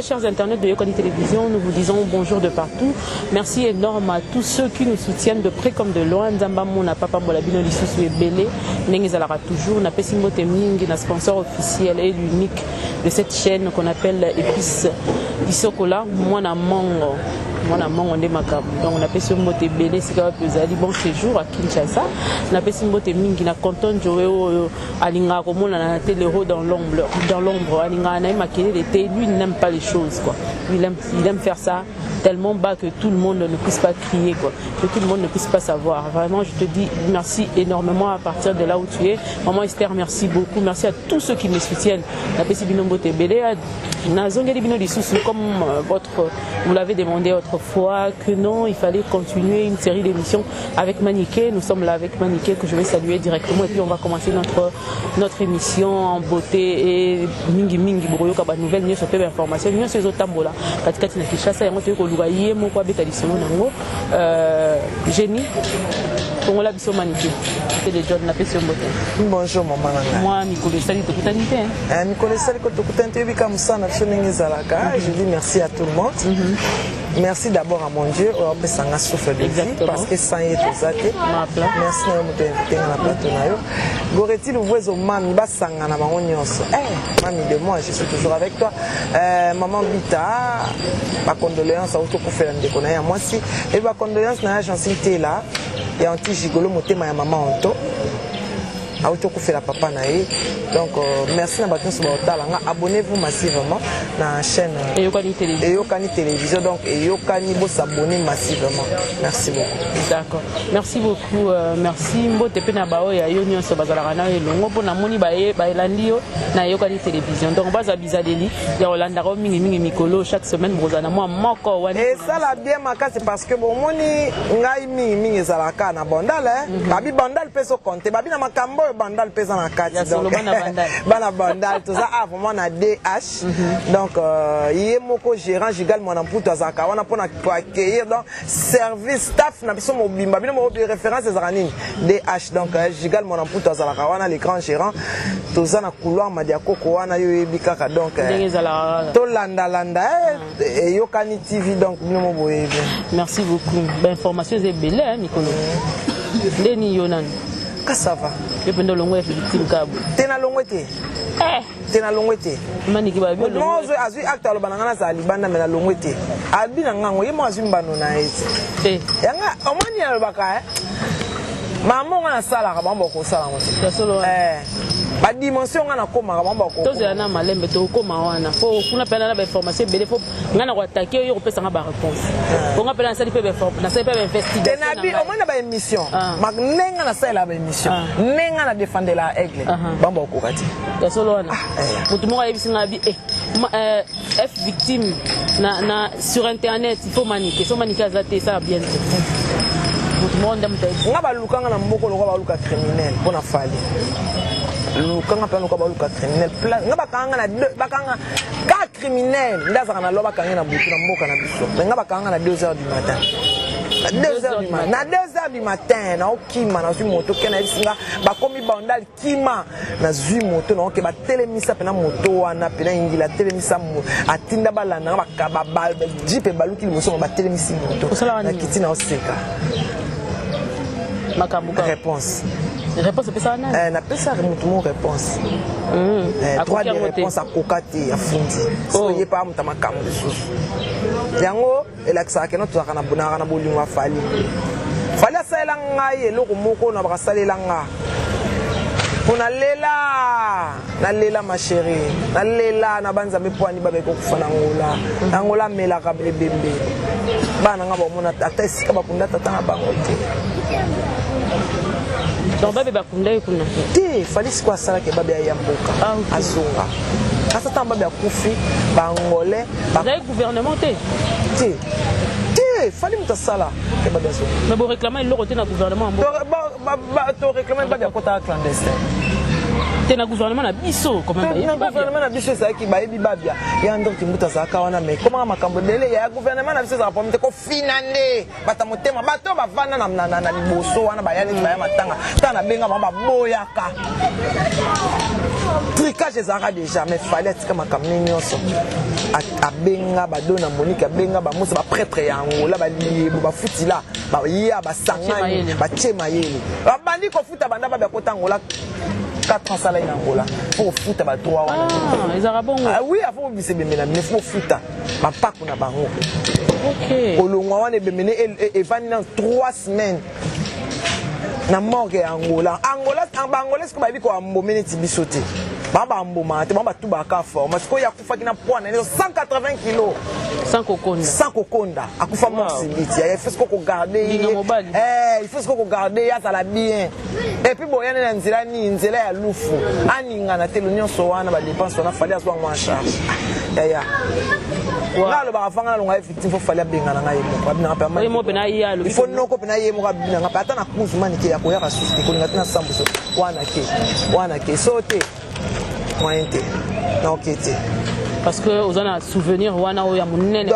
chers internautes de Yokani Télévision, nous vous disons bonjour de partout. Merci énorme à tous ceux qui nous soutiennent de près comme de loin. Nzamba Mona Papa Bolabino Lissus Bélé, Nengezalaka toujours, n'a pas Simbo Teming, n'a sponsor officiel et l'unique de cette chaîne qu'on appelle Épice Isokola, Mwana Mango. Mon amant on est macabre. Donc on a fait ce mot belé, c'est quand même bon séjour à Kinshasa. On a fait ce mot mingi na canton Joeo Alinga comme on a télé dans l'ombre, Alinga Anaï Makele l'été, lui il n'aime pas les choses quoi. Il aime faire ça tellement bas que tout le monde ne puisse pas crier quoi, que tout le monde ne puisse pas savoir. Vraiment je te dis merci énormément à partir de là où tu es. Maman Esther, merci beaucoup, merci à tous ceux qui me soutiennent. La PC Binombo Tebele, Nazongeli Bino Dissous comme vous l'avez demandé autrefois que non, il fallait continuer une série d'émissions avec Maniké. Nous sommes là avec Maniké que je vais saluer directement et puis on va commencer notre émission en beauté et mingi mingi boroyo kaba nouvelle niyo sope information niyo sezo tambola katikati na Kinshasa yango teko luga yemo kwa beta lisono nango génie Kongola biso Maniké et les John na pesi mbote. Bonjour maman nanga. Moi Nicolas Sali tokutanite hein. Nicolas Sali tokutanite bika musana biso ningi zalaka. Je dis merci à tout le monde. Merci d'abord à mon Dieu, on peut s'en souffrir de vie parce que sans y être zaté. Merci à vous d'inviter dans la plateau. Goretti le voisin au mami basanga na bango nyonso. Mami de moi, je suis toujours avec toi. Maman Bita, ma condoléance à auto pour faire ndeko na ya moi si et ma condoléance na j'en cité là. Et anti gigolo motema ya maman Anto. Auto pour faire la papa naïe. Donc merci à tous abonnez-vous massivement dans la chaîne Yokani Télévision. Donc Yokani vous s'abonner massivement. Merci beaucoup. D'accord. Merci beaucoup. Merci mbote pena bao ya yonyo so bazalana e longo pona moni baelandio na Yokani Télévision. Donc baza bizadeli ya Olanda ko mingi mikolo chaque semaine brozana moi moko wani. Et ça la bien maka c'est parce que bon moni ngai mingi zalaka na bandal babi bandal peso compter babi na makambo bandal pesa na kati donc bana bandal tout ça vraiment na DH donc yemoko gérant Gigal mon amputo azaka wana pona accueillir donc service staff na biso mobimba bino mo référence ezanini DH donc Gigal mon amputo azaka wana les grands gérants tout ça na couloir madiakoko wana yo ebikaka donc to landa Yokani TV donc bino mo boye. Merci beaucoup. Ben information est belle hein Nicolas. Leni Yonan. Que ça va? Je peux nous l'envoyer victime cabo. T'es na longwete. T'es na longwete. Maniki ba bien. Moi je azui acte lo banana za libanda me na longwete. Abi na ngango ye mo azui mbano na ete. Yanga omani ya baka Maman on a sala ka bambo ko sala mo. Ba dimension ngana koma ka bambo ko. Toze na malembe to koma wana. Fo kuna pela na ba information bele fo ngana ko attaquer yo ko pesa nga ba réponse. Ko nga pela na sali pe ba na sali pe ba investigation. Tenabi au moins na ba émission. Mak nenga na sala ba émission. Nenga na défendre la aigle. Bambo ko kati. Ya solo wana. Mutu mo yebisi ngabi F victime na sur internet il faut maniquer. So maniquer azate ça bien. Nga balukanga na mboko lokwa baluka criminel pona fali lukanga pa lokwa baluka criminel nga bakanga na bakanga ka criminel ndazaka na loba kanga na butu na mboka na biso nga bakanga na 2h du matin na 2h du matin na okima na zui moto kena bisinga bakomi bandal kima na zui moto na oke ba telemisa pena moto wana pena ingila telemisa atinda balana bakaba bal jipe baluki limoso ba telemisi moto na kitina oseka. Réponse. Réponse c'est ça na. Na pesa mutumo réponse. Trois de réponse à kokati ya fundi. Soyez pas mutama kambu susu. Yango elakisa ke no tozaka na bonaka na bolingo afali. Fali asala ngai eloko moko na bakasalela nga. Pona lela na lela ma chérie. Na lela na banza mepwani babe ko kufana ngola. Ngola mela ka bebembe. Bana nga ba mona ata sika bakunda tata na bango te. Donc babe bakunda yekuna. Te fali sikwa sala ke babe ya mboka. Azunga. Kasa tamba ba kufi bangolais ba gouvernement te. Te fali mutasala ke babe azunga. Mais bon réclamer le côté na gouvernement mboka. To réclamer ba de kota clandestin. T'es na gouvernement na biso quand même. Na gouvernement na biso ça qui bayebi babia. Ya ndo timbuta za kawana mais comment makambo dele ya gouvernement na biso za pomte ko finande. Bata motema bato bavana na liboso wana bayali baya matanga. Tana benga ba boyaka. Tricage ezaka déjà mais fallait que makambo nyonso. A benga ba dona Monique benga ba musa ba prêtre ya Angola ba liebo ba futila ba ya ba sangani ba chemayeli. Ba bandi ko futa banda ba kota Angola 4 ans salaire en Angola. Faut foutre ba 3 ans. Ah, les arabons. Ah oui, avant de se bemena, mais faut foutre. Ma pas qu'on a bango. OK. Olongwa wana bemene et vani dans 3 semaines. Na morgue Angola. Angola ce que ba bi ko ambomene tibisote. Baba amboma te baba tout baka fort. Parce que ya kufa kina poids na 180 kg. Sans kokonda. Akufa morsimiti. Il faut ce qu'on garde. Il faut ce qu'on garde ya ça la bien. Et puis boyana na nzela ni nzela ya lufu. Aninga na telonion so wana ba dépense on a fallu aswa en charge. Ya. Ngalo ba fanga longa victime faut fallu benga na ngai mo. Babina ngapa ma. Mo pena ya lo. Il faut noko pena ye mo babina ngapa ata na kuzumani ke ya ko ya ka susi ko ngata na sambuso. Wana ke sote. Moyente. Non kete. Parce que aux en a souvenir wana o ya munene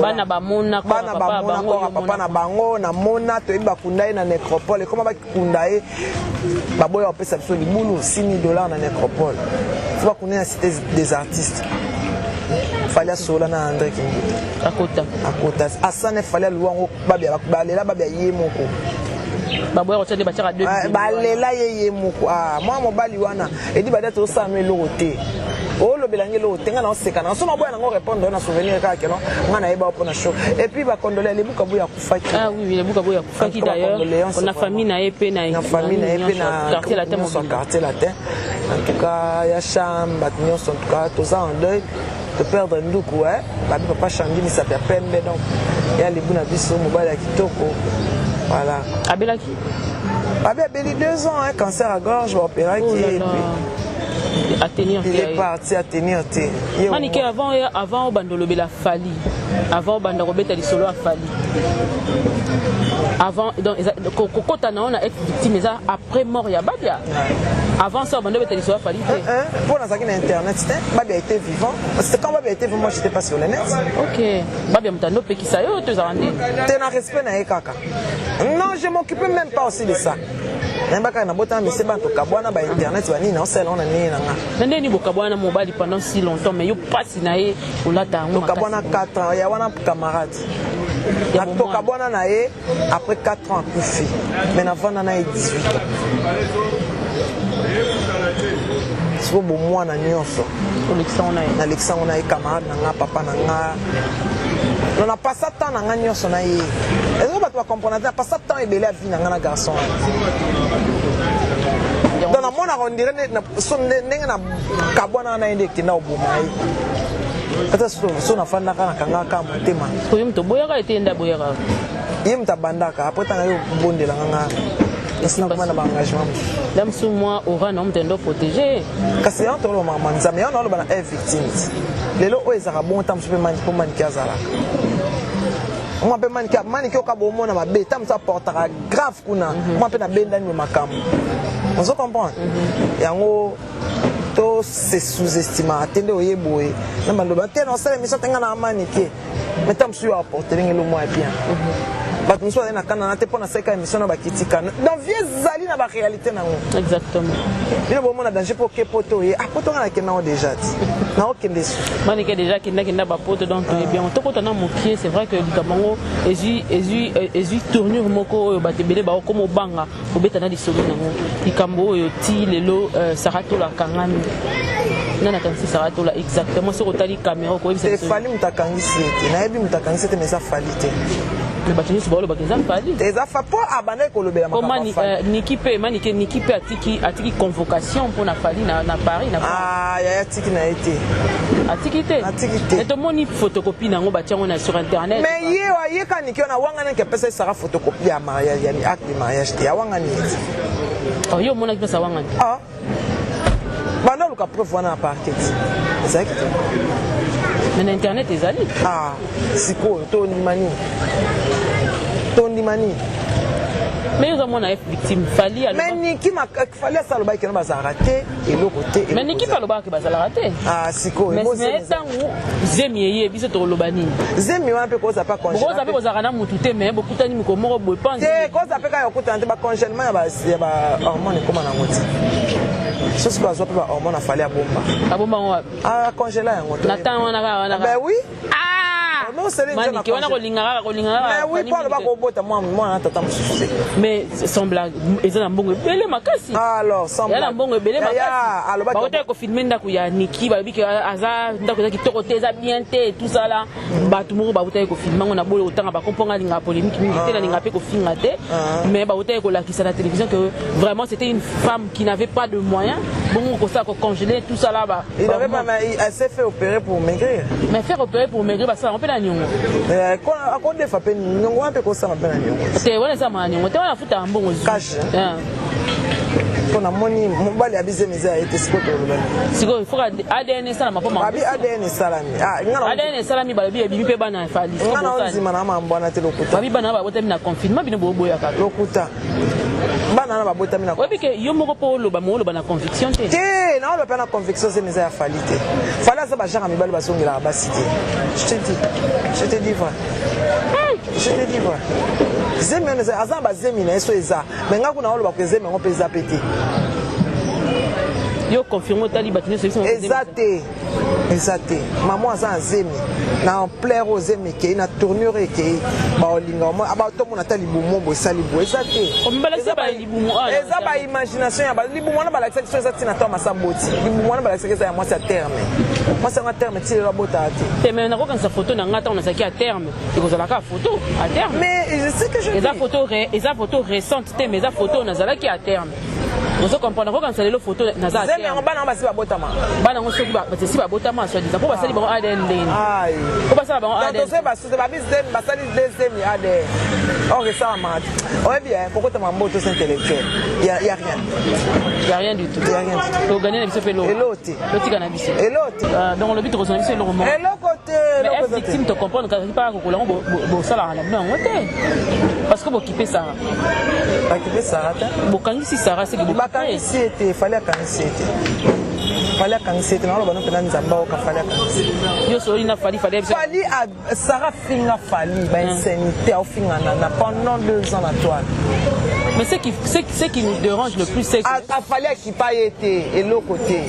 bana ba mona papa na bango na mona to ba kundaye na nécropole comment ba kundaye ba boya opesa biso libulu $6,000 na nécropole faut ba kundaye na cité des artistes fallait sola na André Kimbuta akota asane fallait luango babia balela babia yemoko baboya ko tshade ba tshaka 2 balela yemoko moi mobali wana edi ba date o samwe lokote oh le belange lo tenga na oseka na so maboya nango répondre na souvenir ka kelo ngana yeba opona show et puis ba condoler les buka boya kufaki oui les buka boya kufaki d'ailleurs on a famille na épée na quartier la terre mon quartier la terre en tout cas ya cham batnion en tout cas tous en deuil de perdre nduku ba papa Chandini ça fait pembe donc ya les buna biso mobile ya kitoko voilà abelaki abeli 2 ans cancer à gorge opéra qui et puis à tenir. Il est parti à tenir. Manique avant Bandolo Bela Fali. Avant Bandolo Beta Solo a Fali. Avant, donc, quand on a été victime, après mort, il y a Babia. Avant ça, Bandolo Beta Solo a Fali. Pour la saga internet, Babia était vivant. C'était quand Babia était vivant, moi j'étais pas sur le net. Ok. Babia Mutano Pekisa, tu as rendu. Tu as respect na Ekaka. Non, je m'occupais même pas aussi de ça. Nembaka na bota mais c'est ba to kabwana ba internet ba nini on sel on na nini na nga ndeni bokabwana mobali pendant si longtemps mais yo passe na ye olata ngo kabwana 4 ans ya wana camarade na to kabwana na ye après 4 ans akufi mais na vana na 18 ans so bo mwana nyonso Alexandre na ye camarade na nga papa na nga on a passé temps na nga nyonso na ye est-ce que tu vas comprendre on a passé temps et belé vie na nga na garçon dans la monde on dirait son ndenge na kabwana na ende kina obumai ata so na fana kana kanga ka motema ko yim to boyaka etenda boyaka yim ta bandaka après tanga yo bondela nga Est-ce que vous engagement? Dame sous moi aura non m'tendo protéger. Parce que on tolo maman nzambe on olo bana victime. Lelo o ezaka bon temps super man pour man kiazala. On peut man ki okabo mona mabe tam ça portera grave kuna. On peut na benda ni makambo. On se comprend. Yango to se sous-estimé atende oyeboye. Na maloba te non sala mission tenga na manike. Mais tam su apporter ngelo mo bien. But nous sommes dans te pona seka émission na bakitika dans vieux zali na ba réalité na ngo exactement il bon na danger pour que poto et a poto na kenao déjà na okende su manike déjà kinda ba poto donc bien to poto na mokie c'est vrai que Kabango ezu tournure moko oyo batebele ba comme banga obeta na lisolo na ngo ikambo oyo ti lelo sarato la kangami nana kanisi sarato la exactement sur otali caméra ko c'est fali mutakangisi ete na yebi mutakangisi ete mais ça falite le bâtiment sur le bagage fali des affaires pour abandonner kolobela makamba niki pe atiki convocation pour na fali na Paris na ya tiki na été atiki et to moni photocopie nango batiango na sur internet mais ye ka niki na wanga neke pesa sera photocopie ya mariage ya acte de mariage ya wanga ni oh yo mona pesa wanga bana luka preuve wana parquet c'est ça mais internet ezali siko tondi mani Mais ils ont mon victime. Fali mais Niki m'a fallu ça le bail qui n'a pas raté et l'autre côté. Mais Niki pas le bail qui va raté. Ah siko. Mais tant où Zemi biso to lobani. Zemi un peu cause pas congé. Cause pas ozarana mutute mais beaucoup tani ko mo bo pense. C'est cause pas ka yokuta nte ba congélement ya ba hormone comme na ngoti. Ce que ça pas hormone a fallu à bomba. A bomba on ah congéler ngoti. Natan wana. Ben oui. Non, c'est les gens qui ont mais oui, pas le bac au bout, moi, mais sans blague, ils ont un bon belé makasi. Alors, sans blague. Il y a un bon belé makasi. Alors, bah, on a filmé ndakuya Niki, bah, biki aza ndakuya qui torote za bienté tout ça là. Bah, tout le monde bah, on a filmé, on a beau autant bah, comprendre la polémique, militaire, la linga pe ko filmaté. Mais bah, on a la qui à la télévision que vraiment c'était une femme qui n'avait pas de moyens. Bon, comme ça, congelé tout ça là, bah. Il n'avait pas, mais elle s'est fait opérer pour maigrir. Mais faire opérer pour maigrir, bah ça, on peut la nyongo. À quoi des fois, nyongo un peu comme ça, on peut la nyongo. C'est ouais ça, ma nyongo. T'es on a foutu un bon aussi. Cache. On a moni, mon bal est abusé, mais ça été scoto. Sigo, il faut ADN ça, ma pomme. ADN salami. Ah, ADN salami, bah bibi bibi pe bana fali. On a dit manama mbona te lokuta. Bibi bana ba botami na confinement, bino bobo ya ka. Lokuta. Bana na ba botami na. Ouais, parce que yo moko po lo ba mo lo bana conviction te. Te, na lo bana conviction c'est mes afalité. Fala ça ba jara mi bal ba songela ba cité. Je te dis vrai. Je te dis vrai. Zemi on eza ba zemi na eso eza. Mais nga kuna lo ba ko zemi on peut zapéter. Yo confirme tali batine solution. Exacté. Maman a zemi na en plaire aux zemi qui na tournure qui ba olinga mo aba to mo na tali bumo bo sali bo exacté. On bala se ba libumo ala. Eza ba imagination ya ba libumo na ba la section exacté na to masaboti. Libumo na ba la section ya moi c'est à terme. Moi c'est à terme ti la bota ati. Te mais na ko kan sa photo na ngata on a saki à terme. Et ko zala ka photo à terme. Mais je sais que je dis. Eza photo récente te mais eza photo na zala ki à terme. On se comprend quand ça les photos na za. Zemi on bana ba si ba botama. Bana on se ba si ba botama soit disant pour passer bon ADN lane. Aïe. Pour passer bon ADN. Donc c'est ba bizem ba sali deuxième ADN. On ressent mal. Ouais bien, pourquoi tu m'as moto intellectuel. Il y a rien. Il y a rien du tout. Il y a rien. Pour gagner les pelo. Et l'autre. L'autre cannabis. Et l'autre. Donc le but de rejoindre c'est le roman. Et l'autre côté, l'autre côté. Victime te comprendre quand il pas ko la bo sala na blanc côté. Parce que bo kiper ça. Ba kiper ça ta. Bo kangi si Sarah c'est que ba kangi si était fallait kangi si était. Fallait kangi si était na lo bana pena nzamba o ka fallait kangi. Yo so ina fallait a Sarah finga fallait ba insanité au finga na pendant 2 ans na toile. Mais ce qui nous dérange le plus, c'est que... Il fallait qu'il pas été et l'autre côté.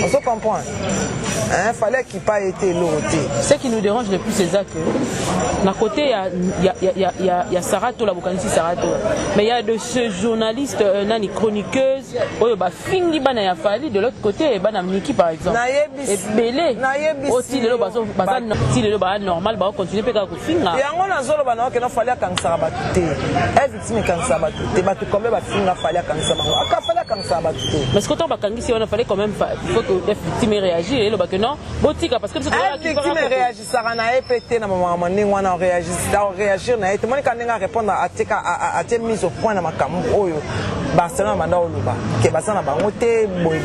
On se comprend. Il fallait qu'il pas été et l'autre côté. Ce qui nous dérange le plus, c'est ça que... D'un côté, il y a Sarato, la Bokanisi Sarato. Mais il y a de ce journaliste, nani chroniqueuse, Fingi Bana Yafali, de l'autre côté, Bana Niki par exemple. Et Belé. Aussi, le loba normal, on continue à faire Finga. Et on a zolo bana que non fallait quand ça va tout. Est victime quand ça va tout. Tu combien va finir fallait quand ça va. Aka fallait quand ça va tout. Mais ce que tant bakangi si on a fallait quand même il faut que les victimes réagissent et le bac non. Botika parce que c'est la victime réagit ça na EPT na maman ni wana réagir na et moi quand nga répondre à tes mise au point na makamu oyo Barcelona manda oluba ke basana bango te boy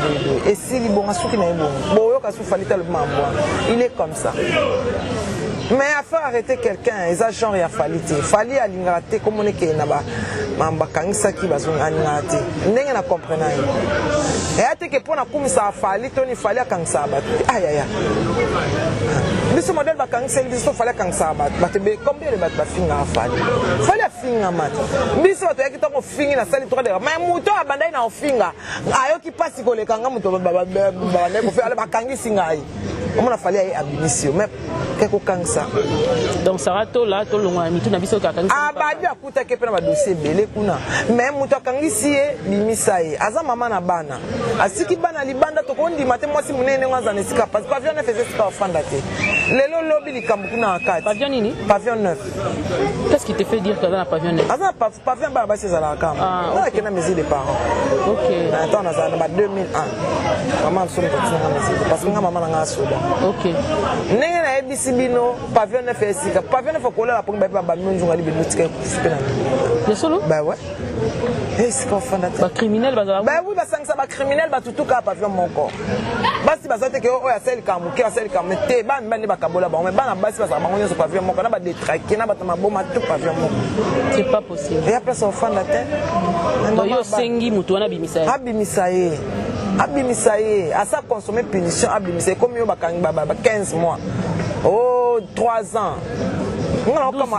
et si libonga suki na ebongo boyo ka su fallait tellement bon. Il est comme ça. Mais il faut arrêter quelqu'un, les agents il a fallu à l'ingratité comme on est qu'il n'a pas mambakangisa qui va son ingratité. N'est-ce pas comprendre? Et à que pour na comme ça a fallu, Tony fallait à quand ça bat. Aïe aïe aïe. Mais ce modèle va quand c'est il fallait quand ça bat. Mais combien de bat va finir à fallu? Fallait finir à mat. Mais ce matin qui t'a fini la salle 3 heures. Mais mouton a bandé na finir. Ayo qui passe ko le kanga mouton ba ko faire ba kangi singai. On a fallu à abinissio. Mais qu'est-ce que ça? Donc Sarato là tout le monde mitu na biso ka kangi. Ah ba dia kuta ke pena ba dossier belé kuna. Mais muto kangi sie bimisaye. Aza mama na bana. Asiki bana libanda to kondi mate mwasi munene ngwaza nesika parce que pavillon 9 faisait ça fanda te. Lelo lobi likambu kuna akati. Pavillon nini? Pavillon 9. Qu'est-ce qui te fait dire que dans la pavillon 9? Aza pavillon ba c'est ça la cam. Na kena maison des parents. OK. Attends na za ba 2001. Maman somme continue na maison parce que maman na soda. OK. Nenge na ebisi bino pavillon 9 esika. Pavillon 9 ko la pour ba ba minzunga libe notika kupena. Le solo? Bah ouais. Et c'est qu'on fait bah criminel bah oui bah ça va criminel bah tout cas pas mon corps. Bah si bah ça que oh ya celle kamuke ya celle kamete bah mbani ba kabola ba mais bah na basi bah ça bangonyo so pas vie mon corps na ba détraquer na ba tama boma tout pas vie mon. C'est pas possible. Et après ça au fond de la tête. Donc yo sengi mutu wana bimisa. Abimisaye. Abimisaye à ça consommer punition abimisaye comme yo ba 15 mois. Oh 3 ans. Non, comme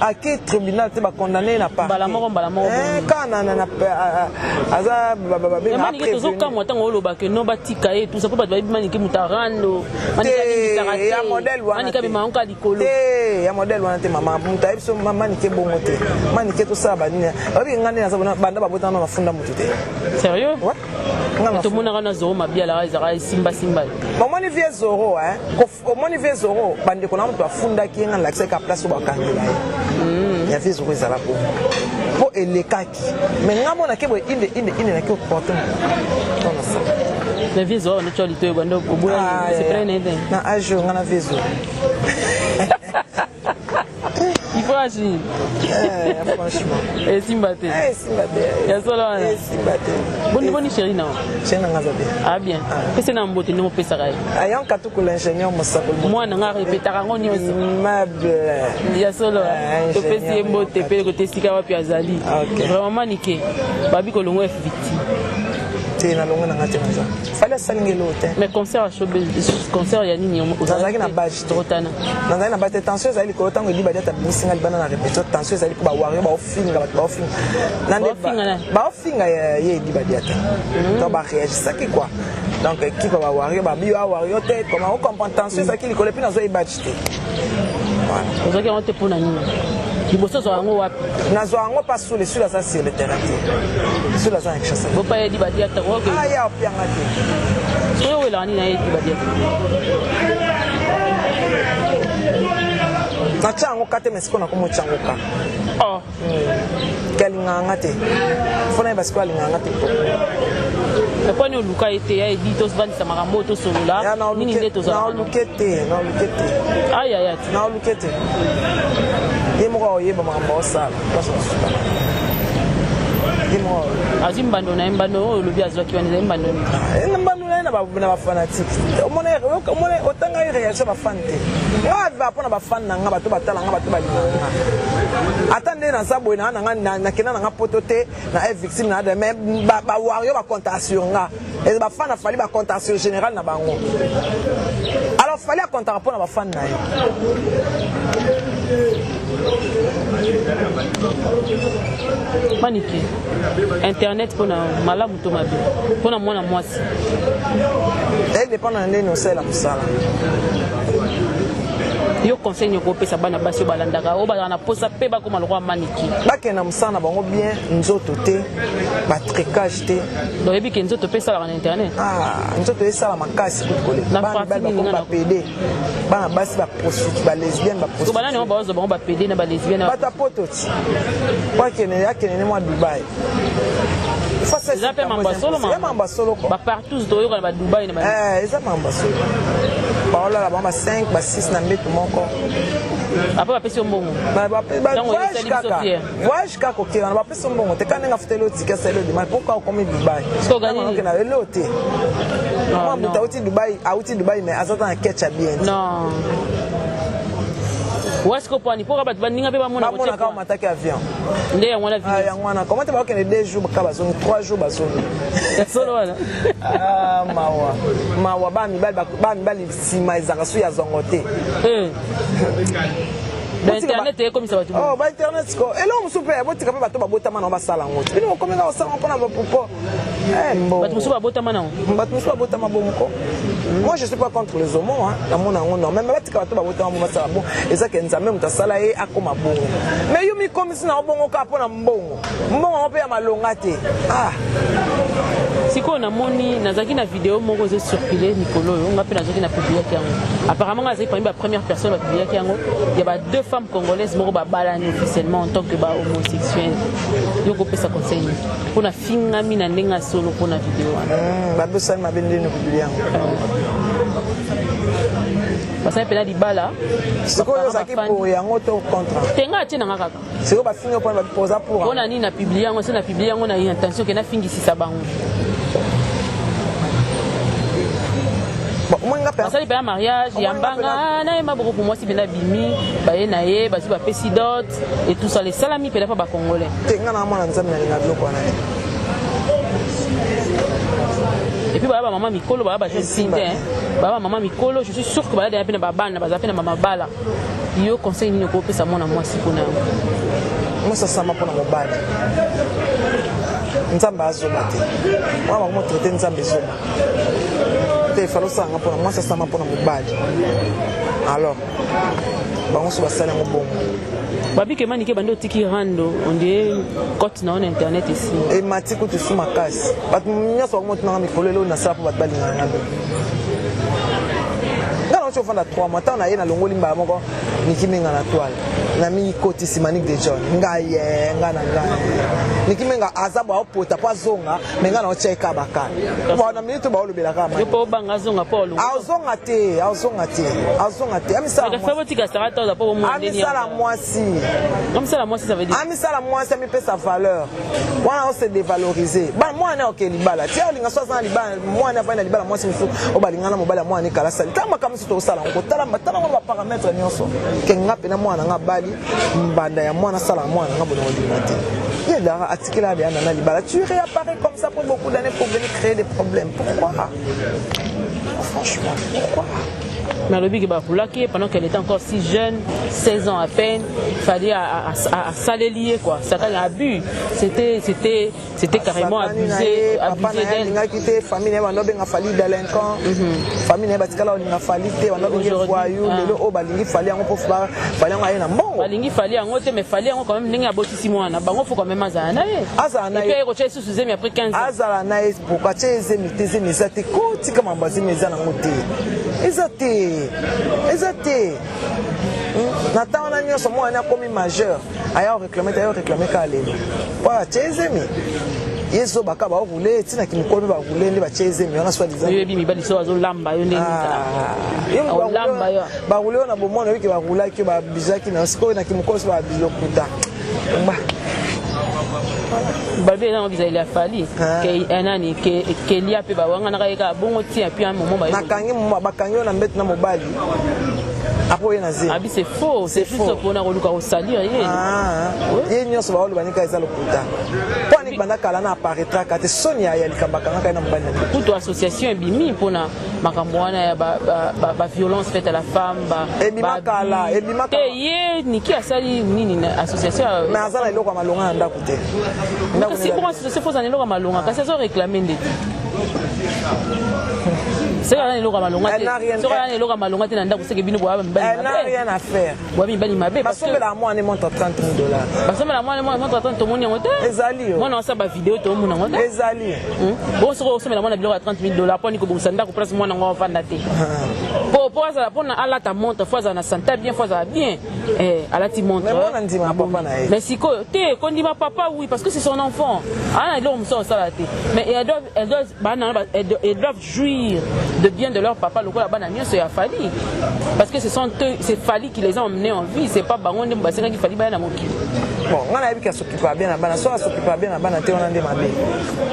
à quel tribunal tu vas condamner n'a pas. Balamoro. Quand on a aza manique tout ça quand moi tant on que non batika et tout ça peut pas manique mutarando. Manique ya modèle wana. Manique bi manka dikolo. Ya modèle wana te mama muta biso manique bongo te. Manique tout ça ba nini. Obi ngani na sabona banda ba botana na funda mutu te. Sérieux? Ouais. Tout le monde a zoro mabia la simba. Maman ni vie zoro hein. Maman ni vie zoro bande ko na mutu afunda ki ngana l'accès ka place ba kangela. Ya vie zoro ezala po elekaki. Mais ngamo na kebo inde na ke porte. Tona ça. La vie zoro na choli to bando ko boya c'est près n'ende. Na ajo ngana vie zoro. Il faut agir. Franchement. Et Simbate. Il y a solo. Bonne chérie non. Chérie ngazabe. Ah bien. Que c'est dans beauté nous pesa rai. Ayon katuku l'ingénieur Mosako. Moi na répéter ngoni aussi. Mable. Il y a solo. To pesi mbote pe ko tesika wapi azali. Vraiment maniqué. Babi ko longo victime. Na longo na ngate maza. Fallait salingelo te. Mais concert à showbiz, concert ya nini ozalaki na badge trotana. Nazali na bate tension ezali ko tango di badia ta bisinga libana na répétition tension ezali ko ba wario ba ofinga ba ofinga. Nande ba ofinga ye di badia ta. To ba réagir ça qui quoi. Donc qui va wario ba bio wario te comment on comprend tension ça qui likole pina zo e badge te. Voilà. Ozaki on te pona nini. Liboso zo yango wapi? Nazo yango pas sur la ça sur le terrain. Sur la ça quelque chose. Bo pa ye di badia ta ko. Ah ya opianga te. So yo la ni na ye di badia. Na chango kate mesiko na ko mo chango ka. Oh. Kalinganga te. Fona ba siko alinganga te. Mais quand nous luka été ya dit tous bandi sa maramoto solo là. Nini ndeto za. Na lukete. Aïe aïe. Na lukete. Yemoko oyeba makambo osala. Yemo. Azimbando na mbando lobi azwaki wana mbando. Mbando na ba fanatique. Omone otanga réaction ba fan te. Wa va pona ba fan na nga bato batala nga bato balinga. Attendez na sabo na kena na poto te na victime na de mais ba wario ba contaction nga. Et ba fan a fallu ba contaction générale na bango. Alors fallait compter rapport na ba fan na yo. Manique. Internet pour malamu to mabe. Pour na mwana mwasi. Elle dépend de nini osala musala. Yo conseil nyoko pesa bana basi balandaka o bana na posa pe ba ko malwa maniki. Bakena musana bango bien nzoto te, ba tricage te. Donc ebi ke nzoto pesa la internet. Ah, nzoto esa la makasi ko kole. Bana ba PD. Bana basi ba prostitute, ba lesbienne, ba prostitute. Bana ne ba ozo ba PD na ba lesbienne. Ba ta pototi. Kwa kene ya kene mo Dubai. Ça c'est mamba solo ba partout do yo ba Dubai na ba. Ça mamba solo. Ba la ba 5 ba 6 na mbeto moko. Après ba pesi mbongo. Ba voyage ka ko kira ba pesi mbongo te kanenga futelo tika selo di mal pourquoi comme Dubai. So gagner na elote. Moi muta uti Dubai mais azata na ketcha bien. Non. Est-ce qu'on peut ni pour abattre baninga pe ba mona ko ka mataki avion. Ndé ya mwana vie. Ya mwana comment te ba ko 2 jours ka ba zone 3 jours ba zone. Solo wana. Ah mawa ba mi bali sima ezaka su ya zongote. Internet est comme ça va tout. Oh, ba internet ko. Et là on super, bo tika pe bato ba botama na ba sala ngoto. Bino ko menga osala mpona ba popo. Mbo. Bato musu ba botama na. Bato musu ba botama bomko. Moi je suis pas contre les homos hein. Na mona ngono, même ba tika bato ba botama bo basala bon. Eza ke nzambe mutasala ye akoma bongo. Mais yo mi komisi na bongo ka pona mbongo. Mbongo pe ya malonga te. Ah. Siko na moni nazaki na vidéo moko zo circuler Nicolo on ngape nazaki na publier yango. Apparemment nazaki parmi la première personne à publier yango. Il y a 2 femmes congolaises moko ba balani officiellement en tant que ba homosexuel. Yo ko pesa conseil. Pour na finga mina ndenga solo pour na vidéo wana. Ba bosal mabende no publier yango. parce que pena libala c'est quoi ça qui pour yango to contrat tenga tina ngaka c'est quoi ba fingo pour ba poser pour on a ni na publier yango c'est na publier yango na intention que na fingisi sa bango basali mpe ya mariage yambanga nayeba boko pour moi si pena bimi baye na ye bazwi bapesi dot et tout ça les salami pena mpa bacongolais tenga na mwana nzambe nalinga biloko wana et puis baba maman mikolo baba jeune fille baba maman mikolo je suis sûr que bala pena babana baza pena mama bala yo conseil nini okopesa mwana mwasi mpona yango moi ça sama mpona mobali nzambe azoba te mwana bakomotraite nzambe ezoba te falo sanga mpona mwasi asama mpona mobali alors bango so basali yango bongo babike manike bande otiki rando ondie cote na on internet esi emati kutu su makasi bato nyonso bakomotinanga mikolo eloo nasala mpo bato balingana nando nga na ofanda 3 mois ntango na ye nalongoli mbala moko nikimenga na toile na mikotisi Manique de John nga ye nga na nga nikimenga aza bwa opota po azonga me nga na ocheka bakala bona minute ba olobelaka ma yo po banga azonga po olonga azonga te amisala mwasi ça veut dire amisala mwasi amipesa valeur wana on se dévaloriser ba mwana oke libala tia olinga so azana libala mwana afanya libala mwasi musu obalingana mobala mwana kala sali kama kama to sala ngo tala batala ngo ba paramètres nyonso kenga pena mwana nga bali mbanda ya mwana sala mwana nga bona ordinateur il y a article là bien dans libala tu réapparais comme ça pour beaucoup d'années pour venir créer des problèmes pourquoi franchement pourquoi Nalobi Kibafoulaki, pendant qu'elle était encore si jeune, 16 ans à peine, il fallait à s'allier quoi. Ça a abus. C'était carrément abusé d'elle. Famille n'a fallu délinquant. Famille n'a fallu voyou. Le balingi fallait en profiter. Fallait en aller bon. Balingi fallait en ôter, mais fallait quand même n'enga boti 6 mois. Na bango faut quand même azana. Et puis il sous mais après 15 ans. Azala naïs pourquoi tu es zemi zati ko tika mambazi meza na ngote. Exacté. Nathan a mis son mot comme majeur. Ailleurs réclamé qu'à aller. Voilà, Tchezemi. Ils sont baka ba rouler, tina qui me connaît ba rouler, les ba Tchezemi, on a soit disant. Oui, bi ba liso azo lamba yo ndeni. Lamba yo. Ba rouler on a bon monde qui va rouler qui ba bizaki na siko na qui me connaît ba bilokuta. Babé na visa il a fallu que anani que lia pe ba wanga na ka bongo ti puis un moment ba nakangi bakangi na mbet na mobali après na zé abi c'est faux c'est juste pour na koluka ko salir ye nyonso ba oloba nika ezalo kuta poni banda kala na apparaîtra ka te sonia ya likambaka na kana mobali toute association bimi pona makambo wana ya ba violence faite à la femme ebima kala ye niki asali nini na association mais azala iloko malonga na ndako te c'est pour association faut zanelo malonga kasi azo réclamer ndeti c'est quand il aura malonga c'est quand il aura malonga tena ndako seke bino boaba mbali elle n'a rien à faire boaba mbali mabe parce que la moine monte à $30,000 parce que la moine monte à 30 moni ngote ezali moi na sa ba vidéo to mona ngote ezali bon so so la moine biloko à $30,000 poni ko bongisa ndako place mwana ngo vanda te pour ça pour na ala ta monte fois ça na santé bien fois ça bien ala ti monte mais moi ndima papa na mais siko te kondima papa oui parce que c'est son enfant ana lo mso sala te mais elles doivent jouir de bien de leur papa le là-bas c'est Fali parce que c'est Fali qui les a emmenés en vie c'est pas Bangonde Mbassenga qui Fali ba na moki bon on a vu qu'elle s'occupe bien na bana soit s'occupe bien na bana te on a demandé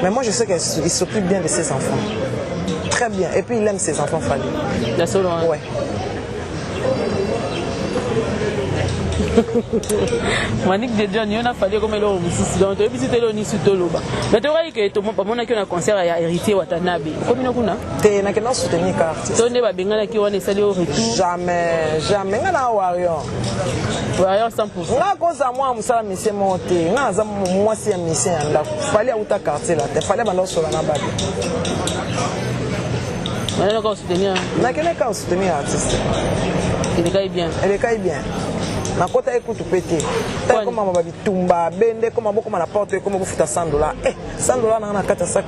mais moi je sais qu'il s'occupe bien de ses enfants très bien et puis il aime ses enfants Fali la solo ouais Manique de John, il a fallu comme l'homme ici, donc tu visiter l'homme ici tout le bas. Mais tu vois que tout le monde, a un concert à héritier Watanabe. Comme nous connaissons. Tu n'as qu'à soutenir carte. Tu n'es pas bien qui on est salé au retour. Jamais, n'a warrior. Warrior 100%. N'a cause à moi, Moussa Monsieur monté. N'a pas moi si un mission là. Fallait à ta carte là. Fallait balancer sur la nabade. Mais n'a qu'à soutenir. N'a qu'à soutenir l'artiste. Elle est bien. Elle est bien. Na kota écoute pété. Tant comme ma bitumba bende comme beaucoup na porte comme vous futa $100. $100 na kata sac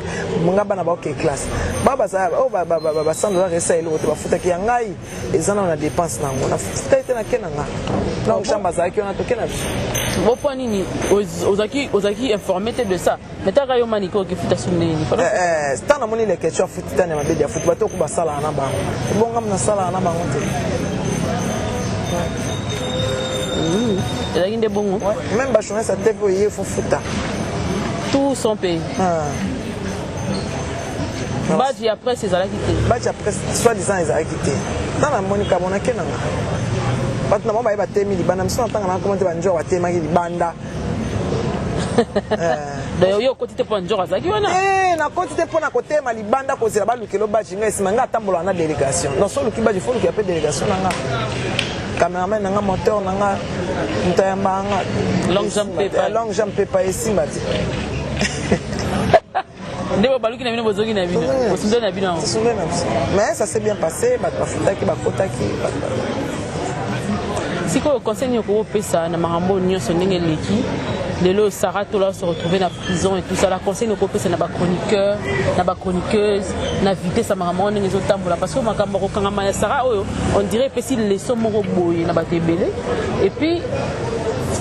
ngaba na ba OK classe. Baba za o ba $100 esa ile wote bafuta ki ngai ezana na dépense nango. Na futa ite na kenanga. Na chamba za ki on a toke na. Bon point nini ozaki informé de ça. Mais ta rayo maniko ki futa suneni. Tant na moni les questions futa na mabedi ya futa bato ko basala na bango. Bonga na sala na bango te. ezalaki nde bongo même bajournaliste ya tv oye fo futa tout son pays badge ya presse ezalaki te badge ya presse soi-disant ezalaki te ntango namoni kabonake nanga bato na bango bayeba temi libanda miso na ntango nakoma te banjoko batemaki libanda d'ailleurs yo okoti te mpo na njoko azalaki wana nakoti te mpo na kotema libanda kozela balukelo badge ngai nsima ngai atambola na délégation non so oluki badge fo oluki ape délégation nanga cameraman nanga moteur nanga mutayamba nga long jam pepa esimba te nde baluki na bino bozongi na bino bosunde na bino mais ça s'est bien passé bato bafutaki bakotaki sikoyo conseil nini okopesa na makambo nyonso ndenge eleki lelo Sarah Tola se retrouver na prison et tout ça la conseil okopesa na bachroniqueur na bachroniqueuse na vitesse makambo ndenge ezotambola parce que makambo kokangama ya Sarah oyo on dirait epesi leçon moko boye na bato ebele et puis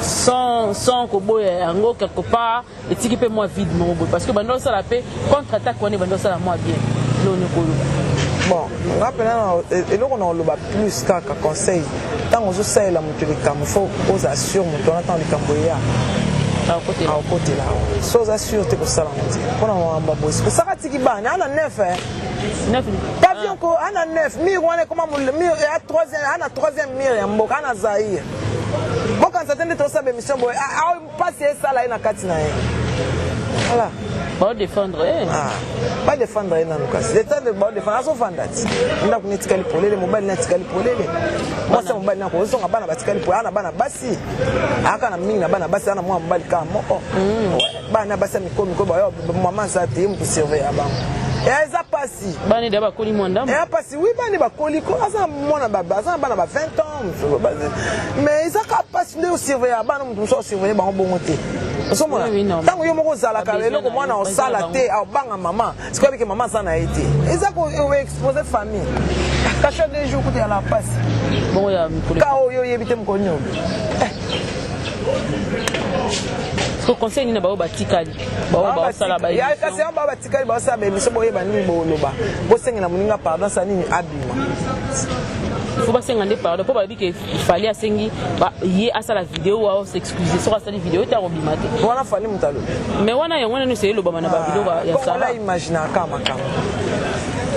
sans koboya yango quelque part etiki mpe mwa vide moko boye parce que bando osala mpe contre-attaque wana bando osala mwa bien lelo nekoloba bon nga mpena eloko na oloba plus kaka conseil ntango ozosalela moto likambo fo oza assure moto wana ntango likambo eya aokotela so oza assure te kosala ngo te mpona makambo bosi kosaka tiki bani ana 9 pavillon ko ana 9 mire wana ekoma ana 3e mire ya mboka ana zaire bokanisa te nde tosala émission boye mpasi esala ye na kati na ye voilà baodefendre badefendre ye nanu kasi etande baodefendre azofanda ti ndako netikali polele mobali natikali polele mwasi ya mobali nako ozonga bana batikali polele ana bana basi aka na mingi na bana basi ana mwa mobali kaka moko bana basi ya mikolo bayo mama aza te ye moto surveille ya bango eza pasi bani de bakoli mwandamo eza pasi oui bani bakoli ko aza mwana baba aza bana ba 20 ans mais eza ka pasi nde osurveille bana moto mosusu osurveille bango bongo te osomona ntango yo moko ozalaka eloko mwana osala te abanga mama sikoyo bike mama aza na ye te eza koexpose famille kacho 2 jours kuta ya la pasi bongo ya mikolo ka oyo oyebi te mokolo nyobi conseil nini bao batikali baosala kasi yango bao batikali baosala baémission boyeba nini boloba bosengela moninga pardon sa nini abima faut basenga nde pardon mpo balobi ke ifali asengi ye asala video aosexcuse soko asali video ete akobima te wana fali moto alobi mais wana yango wana nyonso elobama na bavideo ya sara imaginaka makambo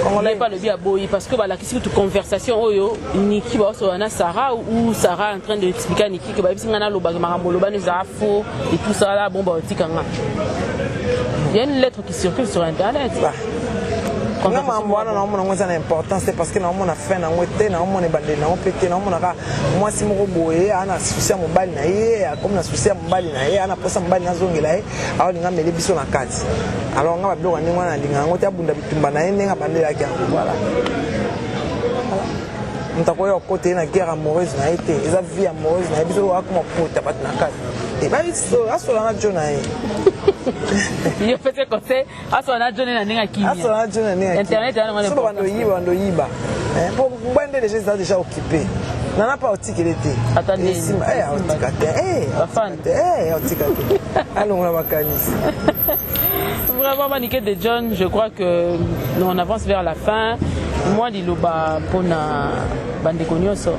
Congolais pas le bien boy parce que la question de conversation oyo Niki ba so na Sarah ou Sarah en train de expliquer à Niki que ba bisinga na loba makambo loba ne za faux et tout ça là bon ba tikanga. Il y a une lettre qui circule sur internet. Nga mambo wana na mona ngweza na importance c'est parce que na mona fin na ngwete na mona bande na opete na mona ka mwasi moko boye ana souci ya mobali na ye comme na souci ya mobali na ye ana posa mobali na zongela ye awo linga mele biso na kati alors nga ba biloko ndenge wana linga ngote abunda bitumba na ye ndenga bandela ki voilà mtakoyo kote na guerre amoureuse na été eza vie amoureuse na biso wa kuma pota bat na kati et ba biso asola na jona ye il fait ce conseil asola na jona na ninga kimi asola na jona ninga internet ana ngana so bando yiba pour bande les gens déjà occupés nana pas otikele te attendez otikate bafande otikate allons la makanisi. Vraiment Maniké de John, je crois que nous on avance vers la fin. Moi liloba pona bandeko nyonso.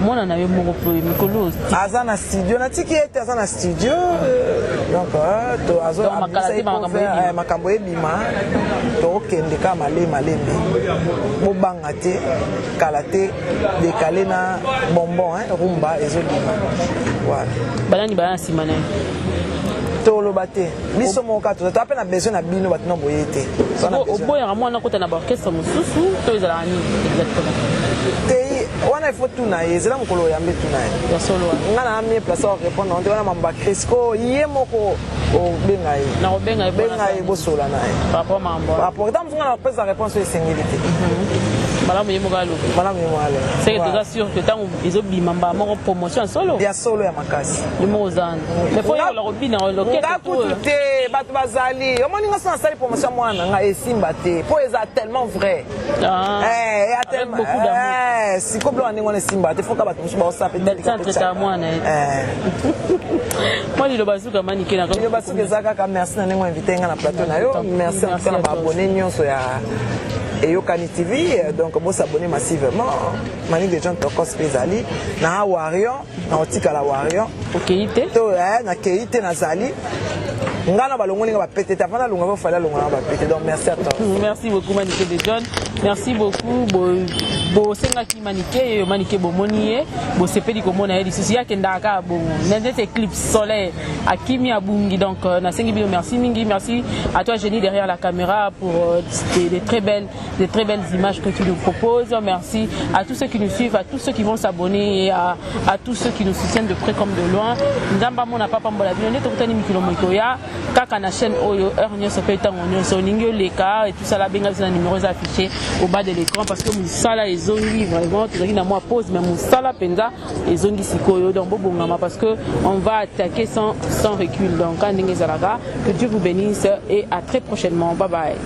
Moi on a eu mon mikolo. Azana studio na tiki ete azana studio. Donc to azo makambo ebima to kende ka malembe. Bobanga te kalate décalé na bonbon rumba ezobima. Voilà. Balani bana simana. Tolobate biso moka to ta pena besoin na bino batino boyete oboya mwana kota na orchestre mususu to ezala ni exactement tei wana ifo tuna ezela mukolo ya mbetu na ya solo ngana na mie place au répondre on wana mamba Crisco ye moko o benga ye na obenga ye bosola na ye papa mambo rapport tam ngana pesa réponse esengilité malamu ye mokalo c'est que déjà sûr que tant ezobima mba moko promotion solo ya solo ya makasi le mozan mais faut y la robina le te bato bazali omoni nga sana sali promotion mwana nga esimba te po eza tellement vrai ya tellement beaucoup d'amour si ko blo ndingo esimba te foka bato musu ba osape de centre ta mwana moi le bazuka Maniké na le bazuka zaka ka merci na ndingo invité nga na plateau na yo merci na ba abonné nyonso ya et Yokani TV, donc vous s'abonnez massivement. Mani de gens tokos pezali na Warion, na otika la Warion. OK, to na Keite na Zali. Ngana balongoli nga ba pété tavana longa ba fala longa ba pété. Donc merci à toi. Merci beaucoup Maniké de John. Merci beaucoup bo senga ki Maniké bo monié, bo sepeli ko mona eli sisi yake ndaka bo nzete éclipse solaire akimi abungi. Donc na sengi bio merci mingi, merci à toi Jenny derrière la caméra pour des très belles images que tu nous proposes. Merci à tous ceux qui nous suivent, à tous ceux qui vont s'abonner et à tous ceux qui nous soutiennent de près comme de loin. Nzamba mona papa mbola bino to kutani mikilo mokoya kaka na chaîne oyo heure so peta ngonyo so ningyo leka et tout ça la benga na numéros affichés au bas de l'écran parce que musala ezongi vraiment tozaki na moi pause mais musala penza ezongi sikoyo donc bobongama parce que on va attaquer sans recul. Donc ndenge zalaka, que Dieu vous bénisse et à très prochainement. Bye bye.